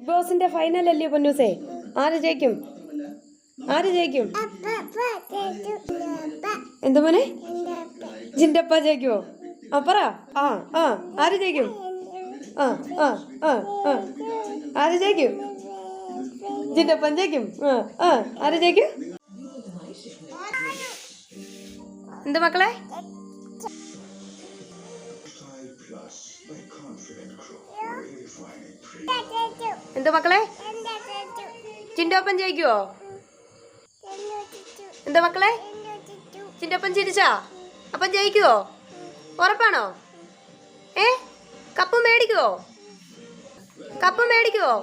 Big ബോസിന്റെ final അല്ലേ പൊന്നൂസേ? ആര് ജയിക്കും? ആര് ജയിക്കും? എന്തു മോനെ? ജിന്റപ്പ ജയിക്കുവോ? പറ. ആ ആ ആര് ജയിക്കും? ആ ആ ആ ആ ആര് ജയിക്കും? ജിന്റപ്പൻ ജയിക്കും. ആര് ജയിക്കും? എന്ത് മക്കളെ? എന്ത് മക്കളെ? ചിന്റോപ്പൻ ജയിക്കുവോ? എന്താ മക്കളെ? ചിന്റോപ്പൻ ചിരിച്ചാ? അപ്പം ജയിക്കുവോ? ഉറപ്പാണോ? കപ്പ് മേടിക്കുവോ? കപ്പ് മേടിക്കുവോ?